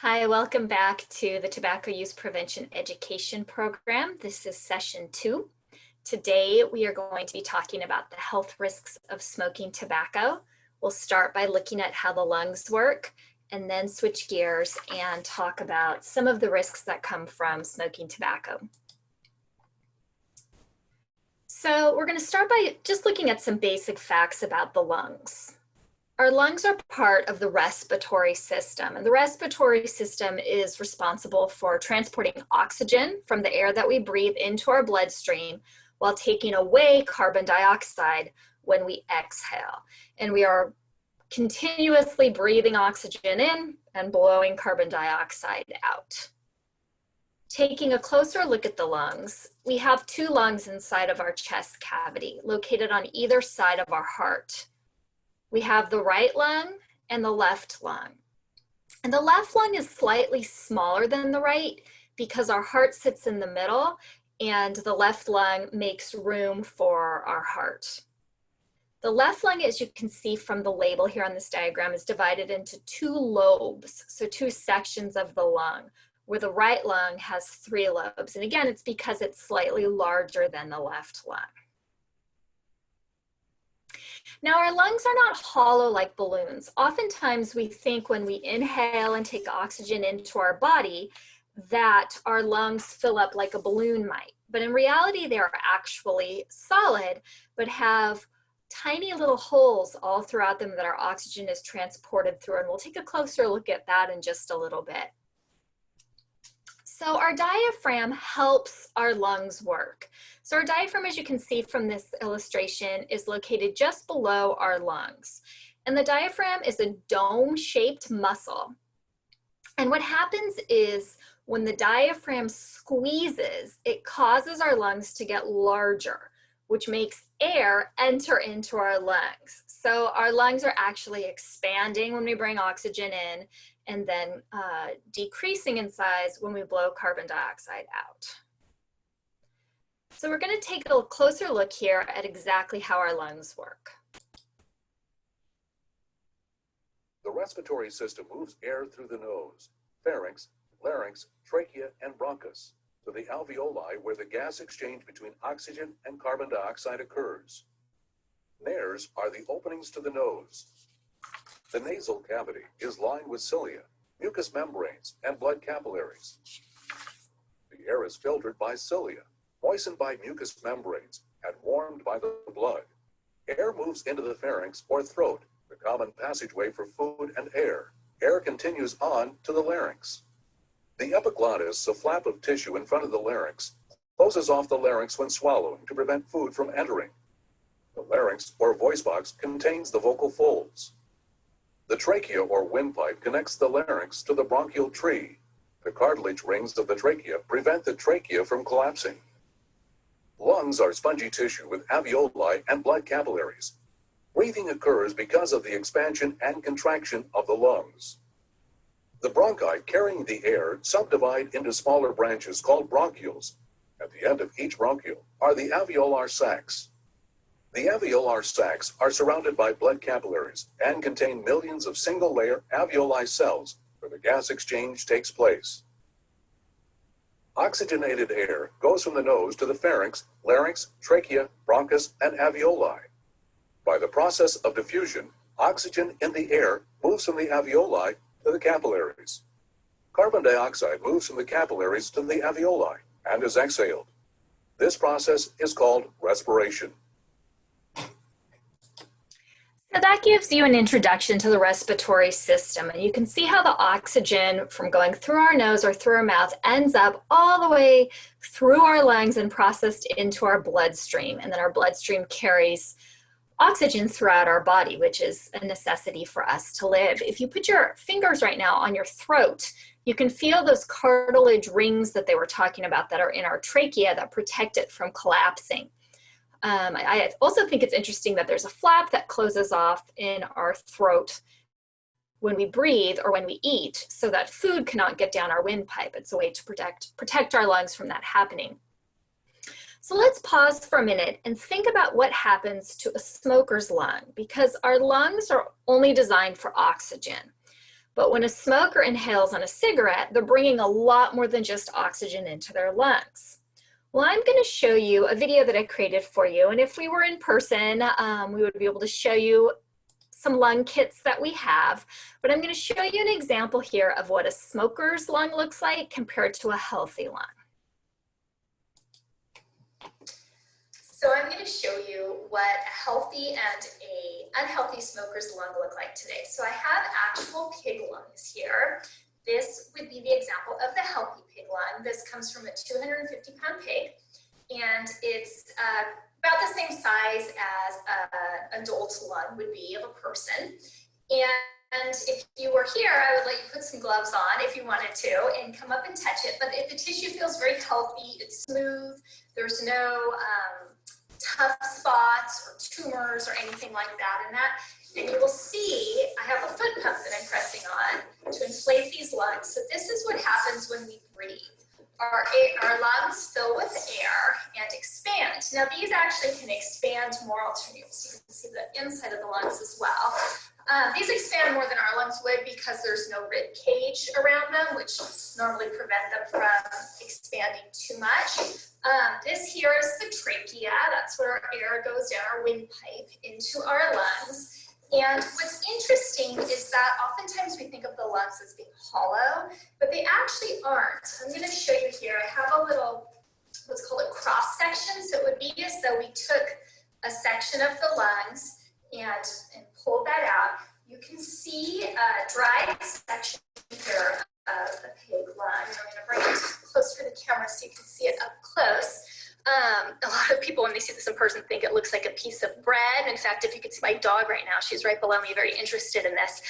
Hi, welcome back to the Tobacco Use Prevention Education Program. This is session 2. Today, we are going to be talking about the health risks of smoking tobacco. We'll start by looking at how the lungs work and then switch gears and talk about some of the risks that come from smoking tobacco. So we're going to start by just looking at some basic facts about the lungs. Our lungs are part of the respiratory system, and the respiratory system is responsible for transporting oxygen from the air that we breathe into our bloodstream while taking away carbon dioxide when we exhale. And we are continuously breathing oxygen in and blowing carbon dioxide out. Taking a closer look at the lungs, we have 2 lungs inside of our chest cavity, located on either side of our heart. We have the right lung and the left lung. And the left lung is slightly smaller than the right because our heart sits in the middle and the left lung makes room for our heart. The left lung, as you can see from the label here on this diagram, is divided into 2 lobes, so 2 sections of the lung, where the right lung has 3 lobes. And again, it's because it's slightly larger than the left lung. Now, our lungs are not hollow like balloons. Oftentimes, we think when we inhale and take oxygen into our body that our lungs fill up like a balloon might. But in reality, they are actually solid, but have tiny little holes all throughout them that our oxygen is transported through. And we'll take a closer look at that in just a little bit. So our diaphragm helps our lungs work. So our diaphragm, as you can see from this illustration, is located just below our lungs. And the diaphragm is a dome-shaped muscle. And what happens is when the diaphragm squeezes, it causes our lungs to get larger, which makes air enter into our lungs. So our lungs are actually expanding when we bring oxygen in, and then decreasing in size when we blow carbon dioxide out. So we're going to take a closer look here at exactly how our lungs work. The respiratory system moves air through the nose, pharynx, larynx, trachea, and bronchus to the alveoli where the gas exchange between oxygen and carbon dioxide occurs. Nares are the openings to the nose. The nasal cavity is lined with cilia, mucous membranes, and blood capillaries. The air is filtered by cilia, moistened by mucous membranes, and warmed by the blood. Air moves into the pharynx or throat, the common passageway for food and air. Air continues on to the larynx. The epiglottis, a flap of tissue in front of the larynx, closes off the larynx when swallowing to prevent food from entering. The larynx or voice box contains the vocal folds. The trachea or windpipe connects the larynx to the bronchial tree. The cartilage rings of the trachea prevent the trachea from collapsing. Lungs are spongy tissue with alveoli and blood capillaries. Breathing occurs because of the expansion and contraction of the lungs. The bronchi carrying the air subdivide into smaller branches called bronchioles. At the end of each bronchiole are the alveolar sacs. The alveolar sacs are surrounded by blood capillaries and contain millions of single-layer alveoli cells where the gas exchange takes place. Oxygenated air goes from the nose to the pharynx, larynx, trachea, bronchus, and alveoli. By the process of diffusion, oxygen in the air moves from the alveoli to the capillaries. Carbon dioxide moves from the capillaries to the alveoli and is exhaled. This process is called respiration. So that gives you an introduction to the respiratory system, and you can see how the oxygen from going through our nose or through our mouth ends up all the way through our lungs and processed into our bloodstream, and then our bloodstream carries oxygen throughout our body, which is a necessity for us to live. If you put your fingers right now on your throat, you can feel those cartilage rings that they were talking about that are in our trachea that protect it from collapsing. I also think it's interesting that there's a flap that closes off in our throat when we breathe or when we eat so that food cannot get down our windpipe. It's a way to protect our lungs from that happening. So let's pause for a minute and think about what happens to a smoker's lung, because our lungs are only designed for oxygen. But when a smoker inhales on a cigarette, they're bringing a lot more than just oxygen into their lungs. Well, I'm going to show you a video that I created for you. And if we were in person, we would be able to show you some lung kits that we have. But I'm going to show you an example here of what a smoker's lung looks like compared to a healthy lung. So I'm going to show you what a healthy and an unhealthy smoker's lung look like today. So I have actual pig lungs here. This would be the example of the healthy pig lung. This comes from a 250-pound pig, and it's about the same size as an adult lung would be of a person. And if you were here, I would let you put some gloves on if you wanted to and come up and touch it. But if the tissue feels very healthy, it's smooth, there's no tough spots or tumors or anything like that in that. And you will see I have a foot pump that I'm pressing on to inflate these lungs. So this is what happens when we breathe. Our lungs fill with air and expand. Now these actually can expand more alternately. So you can see the inside of the lungs as well. These expand more than our lungs would because there's no rib cage around them, which normally prevent them from expanding too much. This here is the trachea. That's where our air goes down our windpipe into our lungs. And what's interesting is that oftentimes we think of the lungs as being hollow, but they actually aren't. I'm going to show you here. I have a little, what's called a cross section. So it would be as though we took a section of the lungs and pulled that out. You can see a dry section here of the pig lung. I'm going to bring it closer to the camera so you can see it up close. A lot of people, when they see this in person, think it looks like a piece of bread. In fact, if you could see my dog right now, she's right below me, very interested in this.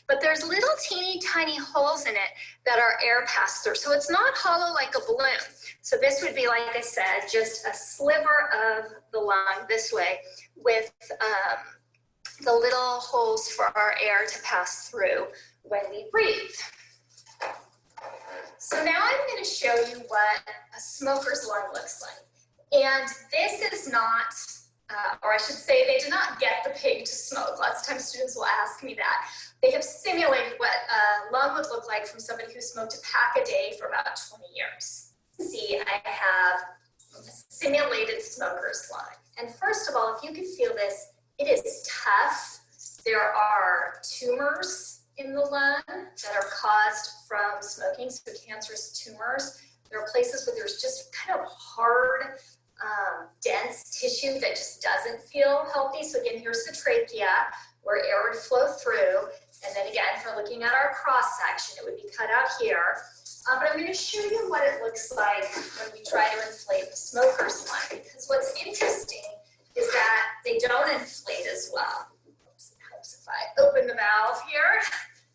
But there's little teeny tiny holes in it that our air passes through. So it's not hollow like a balloon. So this would be, like I said, just a sliver of the lung this way with the little holes for our air to pass through when we breathe. So now I'm going to show you what a smoker's lung looks like. And this is not, or I should say they did not get the pig to smoke. Lots of times students will ask me that. They have simulated what a lung would look like from somebody who smoked a pack a day for about 20 years. See, I have a simulated smoker's lung. And first of all, if you can feel this, it is tough. There are tumors in the lung that are caused from smoking, so cancerous tumors. There are places where there's just kind of hard, dense tissue that just doesn't feel healthy. So again, here's the trachea where air would flow through. And then again, if we're looking at our cross section, it would be cut out here. But I'm going to show you what it looks like when we try to inflate the smoker's lung, because what's interesting is that they don't inflate as well. Oops, it helps if I open the valve here.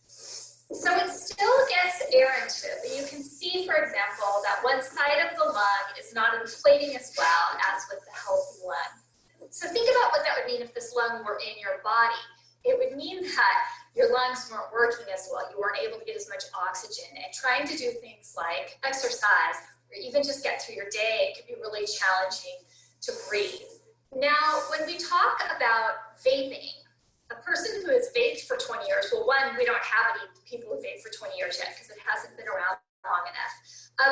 So it still gets air into it, but you can see, for example, that one side of the lung is not inflating as well as with the healthy lung. So think about what that would mean if this lung were in your body. It would mean that your lungs weren't working as well. You weren't able to get as much oxygen, and trying to do things like exercise or even just get through your day, it could be really challenging to breathe. Now, when we talk about vaping, a person who has vaped for 20 years, well, one, we don't have any people who vape for 20 years yet because it hasn't been around long enough.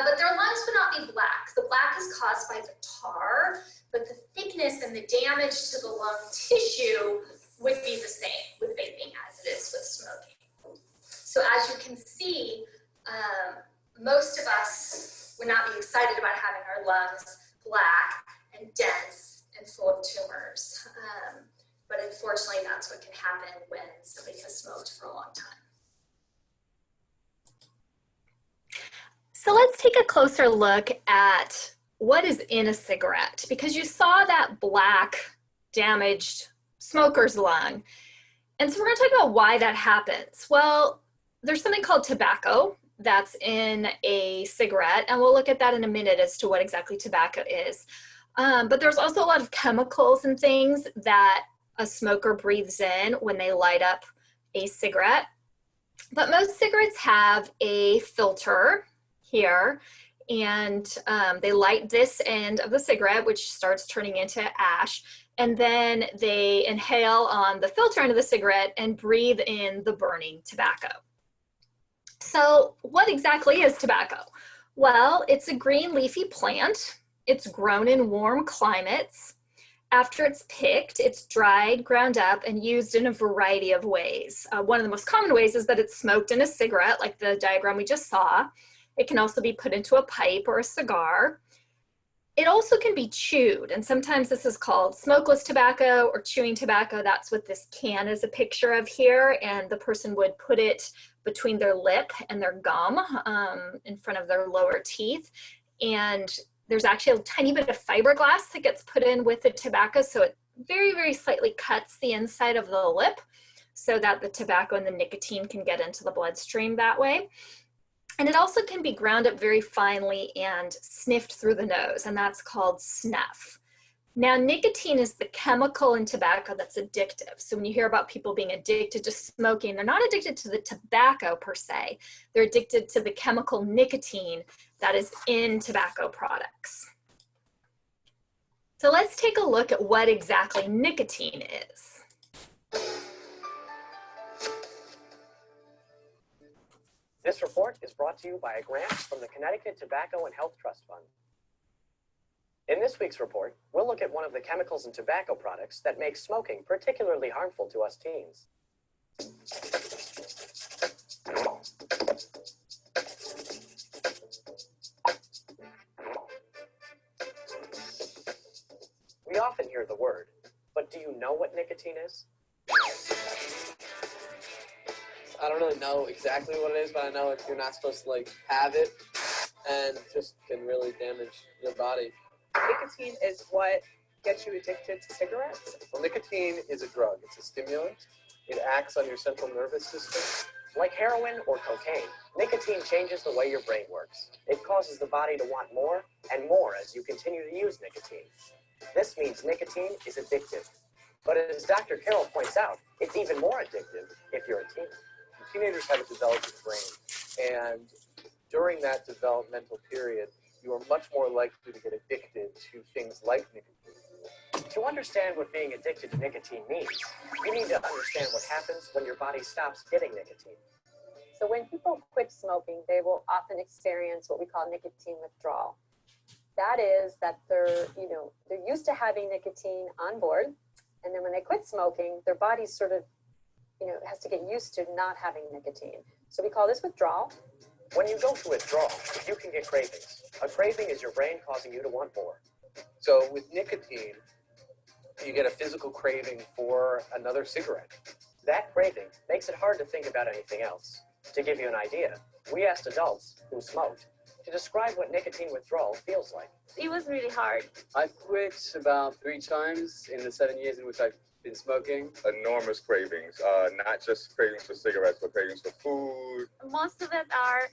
But their lungs would not be black. The black is caused by the tar, but the thickness and the damage to the lung tissue would be the same with vaping as it is with smoking. So as you can see, most of us would not be excited about having our lungs black and dense and full of tumors. But unfortunately, that's what can happen when somebody has smoked for a long time. So let's take a closer look at what is in a cigarette, because you saw that black, damaged smoker's lung. And so we're going to talk about why that happens. Well, there's something called tobacco that's in a cigarette, and we'll look at that in a minute as to what exactly tobacco is. But there's also a lot of chemicals and things that a smoker breathes in when they light up a cigarette. But most cigarettes have a filter here, and they light this end of the cigarette, which starts turning into ash, and then they inhale on the filter end of the cigarette and breathe in the burning tobacco. So what exactly is tobacco? Well, it's a green leafy plant. It's grown in warm climates. After it's picked, it's dried, ground up, and used in a variety of ways. One of the most common ways is that it's smoked in a cigarette, like the diagram we just saw. It can also be put into a pipe or a cigar. It also can be chewed, and sometimes this is called smokeless tobacco or chewing tobacco. That's what this can is a picture of here, and the person would put it between their lip and their gum in front of their lower teeth. And there's actually a tiny bit of fiberglass that gets put in with the tobacco, so it very, very slightly cuts the inside of the lip so that the tobacco and the nicotine can get into the bloodstream that way. And it also can be ground up very finely and sniffed through the nose, and that's called snuff. Now, nicotine is the chemical in tobacco that's addictive. So when you hear about people being addicted to smoking, they're not addicted to the tobacco per se. They're addicted to the chemical nicotine that is in tobacco products. So let's take a look at what exactly nicotine is. This report is brought to you by a grant from the Connecticut Tobacco and Health Trust Fund. In this week's report, we'll look at one of the chemicals in tobacco products that makes smoking particularly harmful to us teens. We often hear the word, but do you know what nicotine is? I don't really know exactly what it is, but I know you're not supposed to like have it, and just can really damage your body. Nicotine is what gets you addicted to cigarettes. Well, nicotine is a drug. It's a stimulant. It acts on your central nervous system. Like heroin or cocaine, nicotine changes the way your brain works. It causes the body to want more and more as you continue to use nicotine. This means nicotine is addictive. But as Dr. Carroll points out, it's even more addictive if you're a teen. Teenagers have a developing brain, and during that developmental period, you are much more likely to get addicted to things like nicotine. To understand what being addicted to nicotine means, you need to understand what happens when your body stops getting nicotine. So when people quit smoking, they will often experience what we call nicotine withdrawal. That is that they're used to having nicotine on board, and then when they quit smoking, their body sort of, has to get used to not having nicotine. So we call this withdrawal. When you go through withdrawal, you can get cravings. A craving is your brain causing you to want more. So with nicotine, you get a physical craving for another cigarette. That craving makes it hard to think about anything else. To give you an idea, we asked adults who smoked to describe what nicotine withdrawal feels like. It was really hard. I've quit about 3 times in the 7 years in which I've been smoking. Enormous cravings, not just cravings for cigarettes, but cravings for food. Most of it are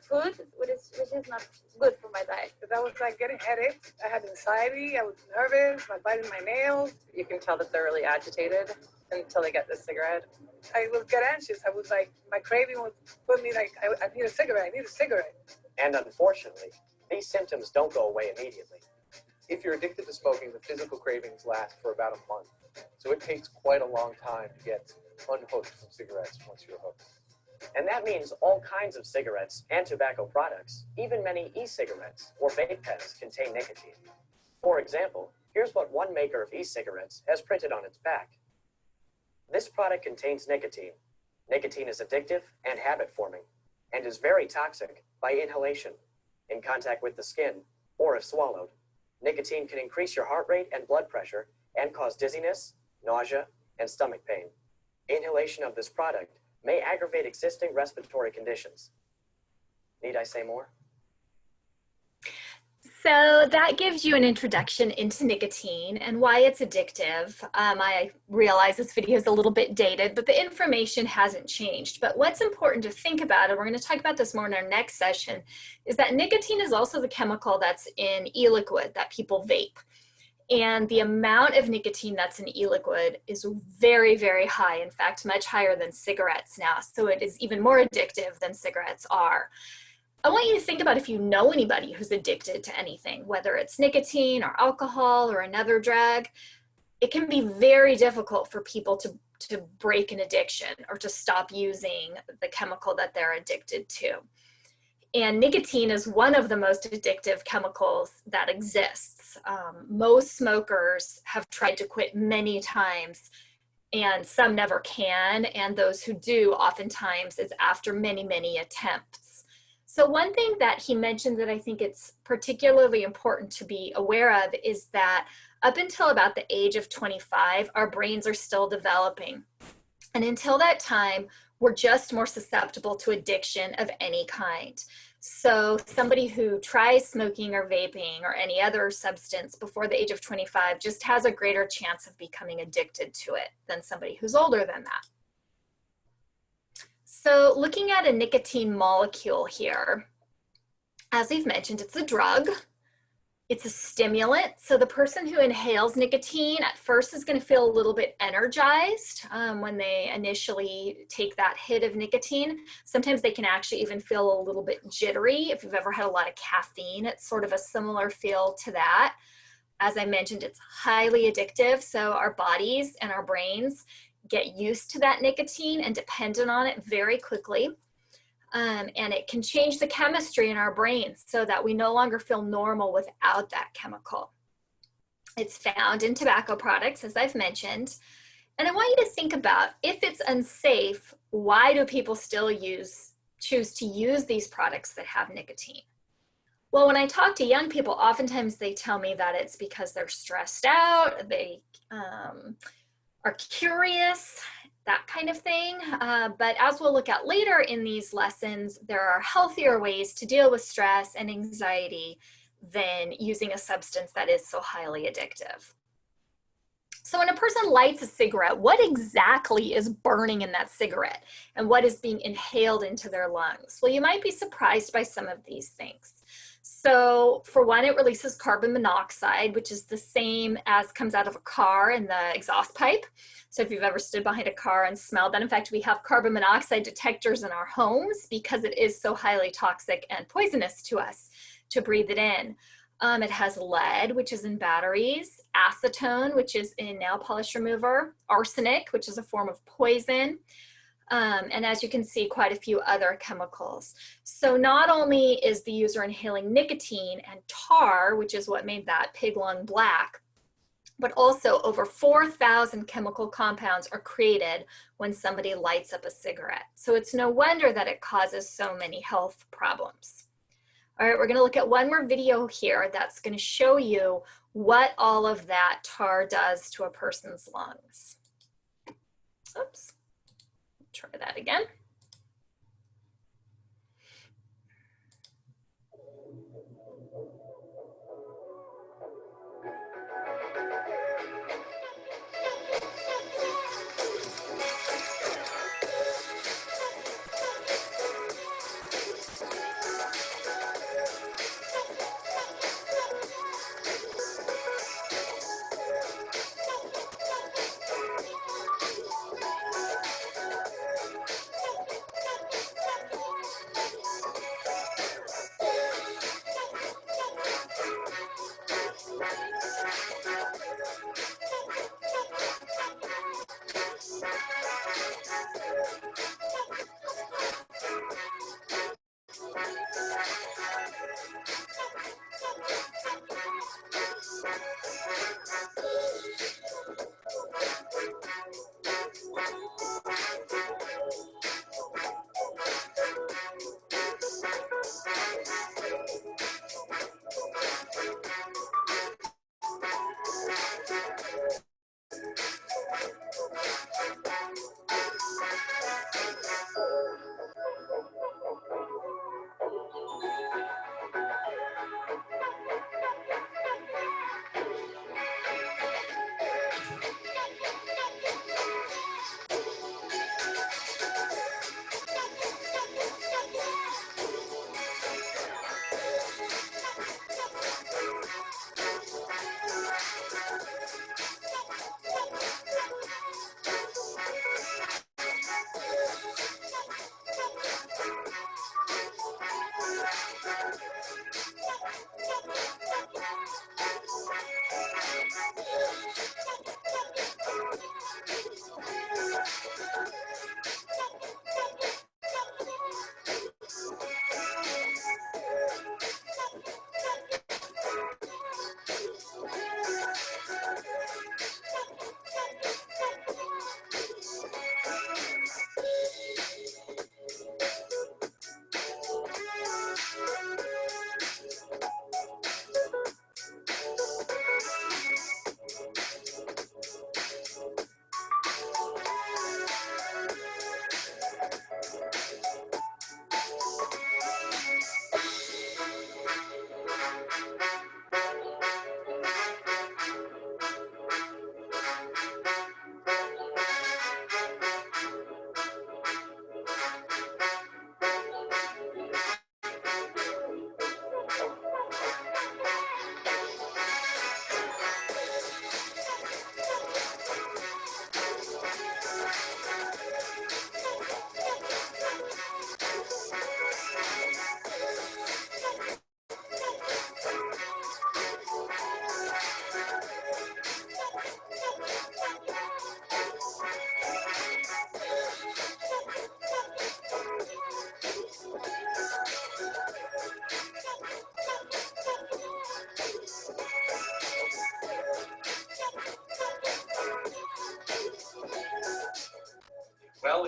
food, which is not good for my diet. Because I was like getting headaches. I had anxiety. I was nervous. I biting my nails. You can tell that they're really agitated until they get the cigarette. I would get anxious. I was like, my craving would put me like, I need a cigarette. I need a cigarette. And unfortunately, these symptoms don't go away immediately. If you're addicted to smoking, the physical cravings last for about a month. So it takes quite a long time to get unhooked from cigarettes once you're hooked. And that means all kinds of cigarettes and tobacco products, even many e-cigarettes or vape pens, contain nicotine. For example, here's what one maker of e-cigarettes has printed on its back. This product contains nicotine. Nicotine is addictive and habit-forming, and is very toxic by inhalation, in contact with the skin, or if swallowed. Nicotine can increase your heart rate and blood pressure and cause dizziness, nausea, and stomach pain. Inhalation of this product may aggravate existing respiratory conditions. Need I say more? So that gives you an introduction into nicotine and why it's addictive. I realize this video is a little bit dated, but the information hasn't changed. But what's important to think about, and we're going to talk about this more in our next session, is that nicotine is also the chemical that's in e-liquid that people vape. And the amount of nicotine that's in e-liquid is very, very high. In fact, much higher than cigarettes now. So it is even more addictive than cigarettes are. I want you to think about if you know anybody who's addicted to anything, whether it's nicotine or alcohol or another drug. It can be very difficult for people to break an addiction or to stop using the chemical that they're addicted to. And nicotine is one of the most addictive chemicals that exists. Most smokers have tried to quit many times, and some never can. And those who do, oftentimes, is after many, many attempts. So one thing that he mentioned that I think it's particularly important to be aware of is that up until about the age of 25, our brains are still developing. And until that time, we're just more susceptible to addiction of any kind. So somebody who tries smoking or vaping or any other substance before the age of 25 just has a greater chance of becoming addicted to it than somebody who's older than that. So looking at a nicotine molecule here, as we've mentioned, it's a drug. It's a stimulant. So the person who inhales nicotine at first is going to feel a little bit energized when they initially take that hit of nicotine. Sometimes they can actually even feel a little bit jittery. If you've ever had a lot of caffeine, it's sort of a similar feel to that. As I mentioned, it's highly addictive. So our bodies and our brains get used to that nicotine and dependent on it very quickly. And it can change the chemistry in our brains so that we no longer feel normal without that chemical. It's found in tobacco products, as I've mentioned. And I want you to think about, if it's unsafe, why do people still choose to use these products that have nicotine? Well, when I talk to young people, oftentimes they tell me that it's because they're stressed out, they are curious, that kind of thing. But as we'll look at later in these lessons, there are healthier ways to deal with stress and anxiety than using a substance that is so highly addictive. So when a person lights a cigarette, what exactly is burning in that cigarette and what is being inhaled into their lungs? Well, you might be surprised by some of these things. So for one, it releases carbon monoxide, which is the same as comes out of a car in the exhaust pipe. So if you've ever stood behind a car and smelled that, in fact, we have carbon monoxide detectors in our homes because it is so highly toxic and poisonous to us to breathe it in. It has lead, which is in batteries, acetone, which is in nail polish remover, arsenic, which is a form of poison, and as you can see, quite a few other chemicals. So not only is the user inhaling nicotine and tar, which is what made that pig lung black, but also over 4,000 chemical compounds are created when somebody lights up a cigarette. So it's no wonder that it causes so many health problems. All right, we're going to look at one more video here that's going to show you what all of that tar does to a person's lungs. Oops, try that again.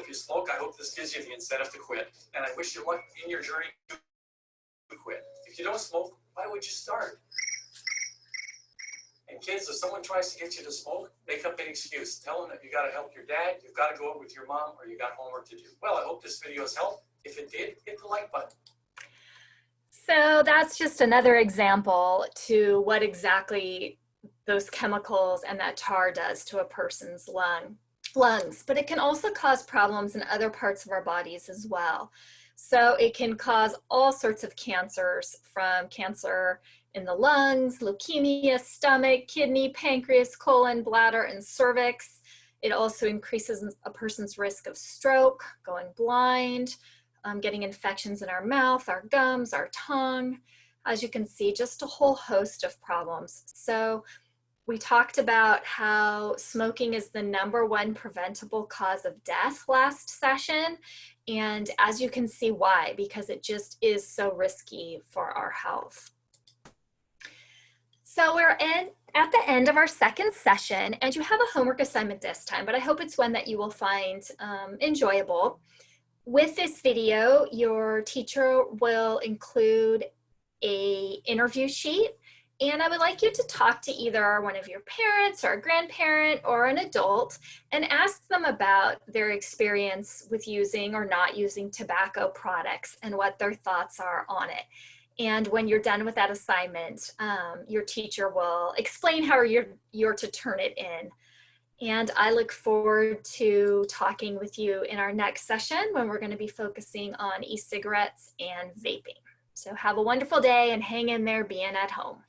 if you smoke, I hope this gives you the incentive to quit. And I wish you luck in your journey to quit. If you don't smoke, why would you start? And kids, if someone tries to get you to smoke, make up an excuse. Tell them that you got to help your dad, you've got to go out with your mom, or you got homework to do. Well, I hope this video has helped. If it did, hit the like button. So that's just another example to what exactly those chemicals and that tar does to a person's lungs. But it can also cause problems in other parts of our bodies as well. So it can cause all sorts of cancers, from cancer in the lungs, leukemia, stomach, kidney, pancreas, colon, bladder, and cervix. It also increases a person's risk of stroke, going blind, getting infections in our mouth, our gums, our tongue. As you can see, just a whole host of problems. So we talked about how smoking is the #1 preventable cause of death last session. And as you can see why, because it just is so risky for our health. So we're at the end of our second session, and you have a homework assignment this time, but I hope it's one that you will find enjoyable. With this video, your teacher will include an interview sheet, and I would like you to talk to either one of your parents or a grandparent or an adult and ask them about their experience with using or not using tobacco products and what their thoughts are on it. And when you're done with that assignment, your teacher will explain how you're to turn it in. And I look forward to talking with you in our next session when we're going to be focusing on e-cigarettes and vaping. So have a wonderful day and hang in there being at home.